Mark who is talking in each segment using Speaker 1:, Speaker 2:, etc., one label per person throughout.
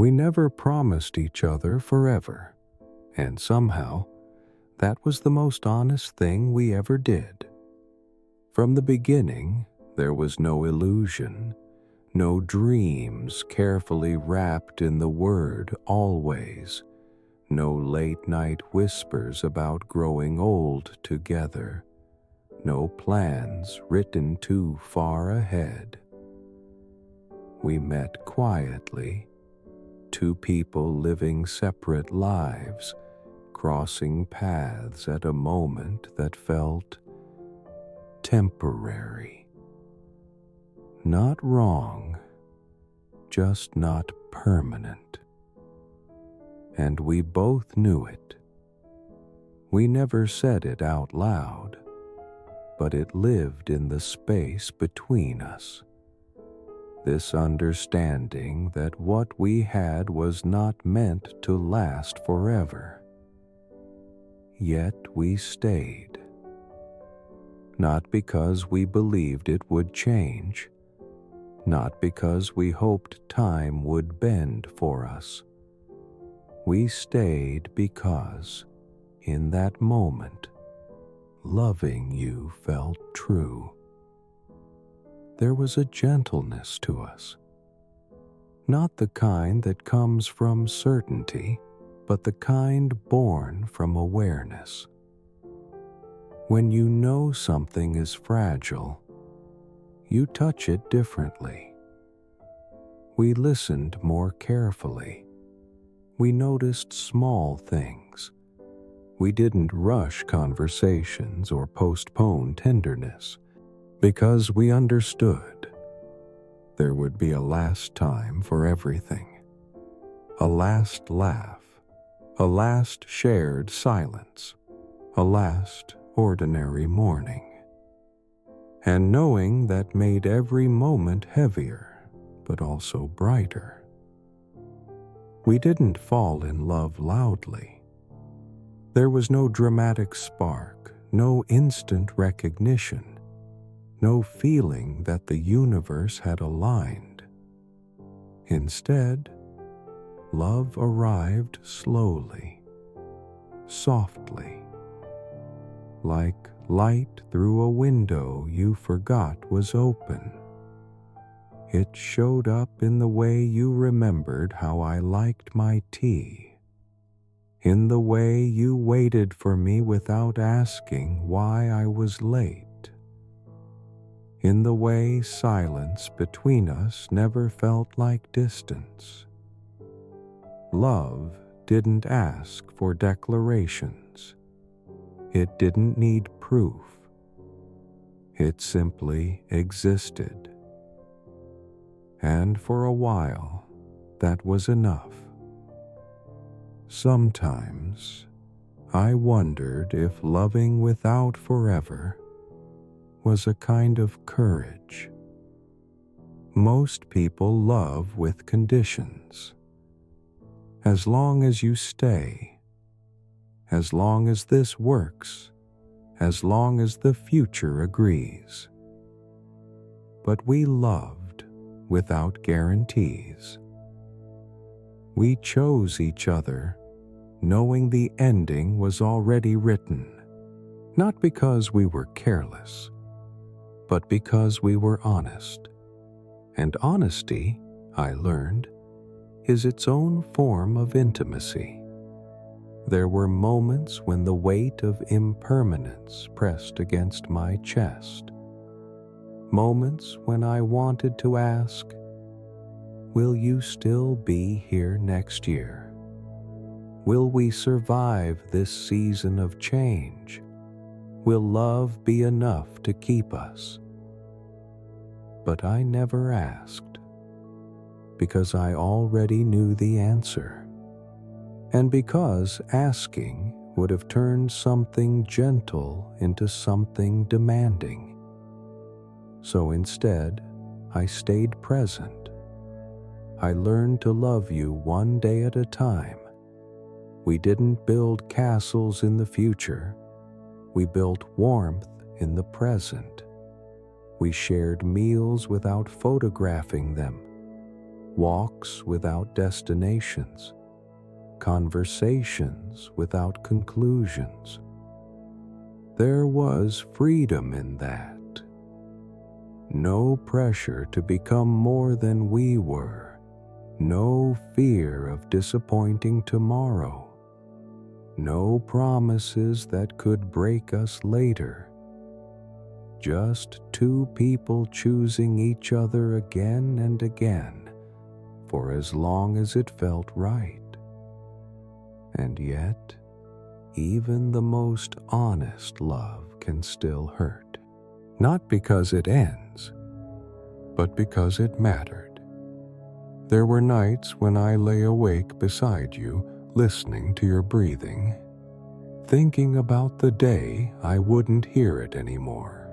Speaker 1: We never promised each other forever, and somehow that was the most honest thing we ever did. From the beginning, there was no illusion, no dreams carefully wrapped in the word always, no late-night whispers about growing old together, no plans written too far ahead. We met quietly, two people living separate lives, crossing paths at a moment that felt temporary. Not wrong, just not permanent. And we both knew it. We never said it out loud, but it lived in the space between us. This understanding that what we had was not meant to last forever. Yet we stayed. Not because we believed it would change, not because we hoped time would bend for us. We stayed because, in that moment, loving you felt true. There was a gentleness to us, not the kind that comes from certainty, but the kind born from awareness. When you know something is fragile, you touch it differently. We listened more carefully. We noticed small things. We didn't rush conversations or postpone tenderness, because we understood there would be a last time for everything, a last laugh, a last shared silence, a last ordinary morning. And knowing that made every moment heavier, but also brighter. We didn't fall in love loudly. There was no dramatic spark, no instant recognition, no feeling that the universe had aligned. Instead, love arrived slowly, softly, like light through a window you forgot was open. It showed up in the way you remembered how I liked my tea, in the way you waited for me without asking why I was late, in the way silence between us never felt like distance. Love didn't ask for declarations. It didn't need proof. It simply existed. And for a while, that was enough. Sometimes, I wondered if loving without forever was a kind of courage. Most people love with conditions. As long as you stay, as long as this works, as long as the future agrees. But we loved without guarantees. We chose each other knowing the ending was already written, not because we were careless, but because we were honest. And honesty, I learned, is its own form of intimacy. There were moments when the weight of impermanence pressed against my chest. Moments when I wanted to ask, will you still be here next year? Will we survive this season of change? Will love be enough to keep us? But I never asked, because I already knew the answer, and because asking would have turned something gentle into something demanding. So instead, I stayed present. I learned to love you one day at a time. We didn't build castles in the future. We built warmth in the present. We shared meals without photographing them. walks without destinations, conversations without conclusions. There was freedom in that. No pressure to become more than we were. No fear of disappointing tomorrow. No promises that could break us later. Just two people choosing each other again and again for as long as it felt right. And yet, even the most honest love can still hurt. Not because it ends, but because it mattered. There were nights when I lay awake beside you, listening to your breathing, thinking about the day I wouldn't hear it anymore.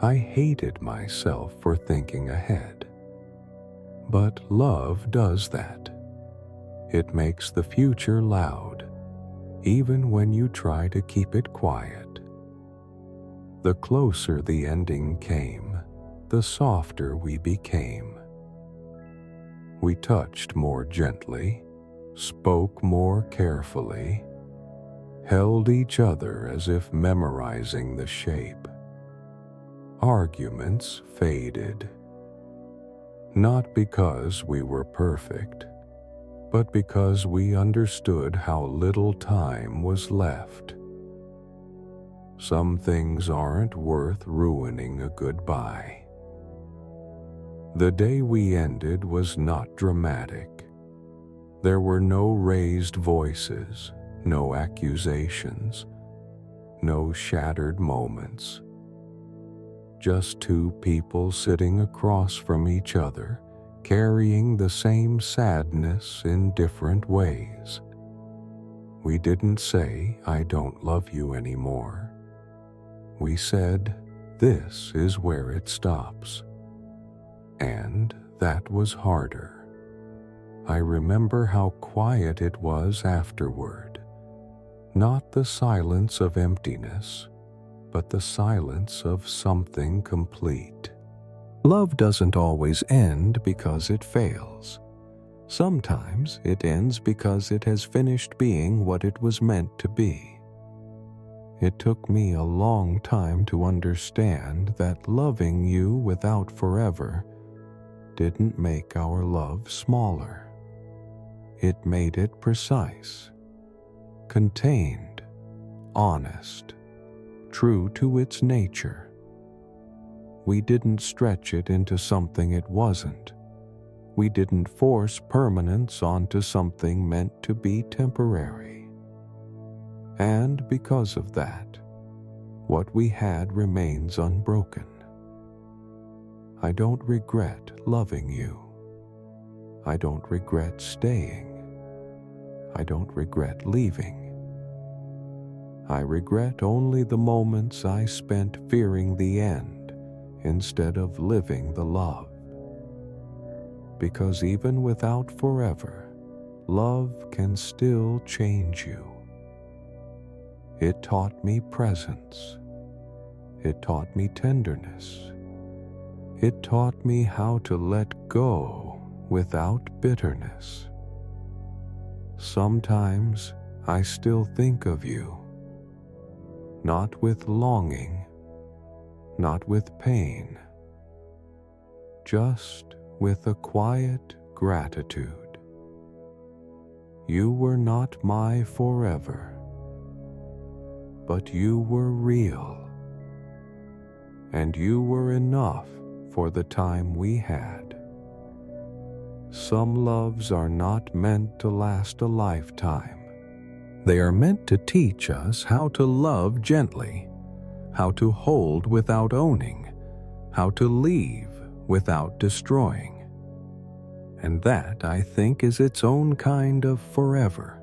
Speaker 1: I hated myself for thinking ahead. But love does that. It makes the future loud, even when you try to keep it quiet. The closer the ending came, the softer we became. We touched more gently, spoke more carefully, held each other as if memorizing the shape. Arguments faded. Not because we were perfect, but because we understood how little time was left. Some things aren't worth ruining a goodbye. The day we ended was not dramatic. There were no raised voices, no accusations, no shattered moments. Just two people sitting across from each other, carrying the same sadness in different ways. We didn't say, "I don't love you anymore." We said, "This is where it stops." And that was harder. I remember how quiet it was afterward. Not the silence of emptiness, but the silence of something complete. Love doesn't always end because it fails. Sometimes it ends because it has finished being what it was meant to be. It took me a long time to understand that loving you without forever didn't make our love smaller. It made it precise, contained, honest, true to its nature. We didn't stretch it into something it wasn't. We didn't force permanence onto something meant to be temporary. And because of that, what we had remains unbroken. I don't regret loving you. I don't regret staying. I don't regret leaving. I regret only the moments I spent fearing the end instead of living the love. Because even without forever, love can still change you. It taught me presence. It taught me tenderness. It taught me how to let go without bitterness. Sometimes I still think of you, not with longing, not with pain, just with a quiet gratitude. You were not my forever, but you were real, and you were enough for the time we had. Some loves are not meant to last a lifetime. They are meant to teach us how to love gently, how to hold without owning, how to leave without destroying. And that, I think, is its own kind of forever.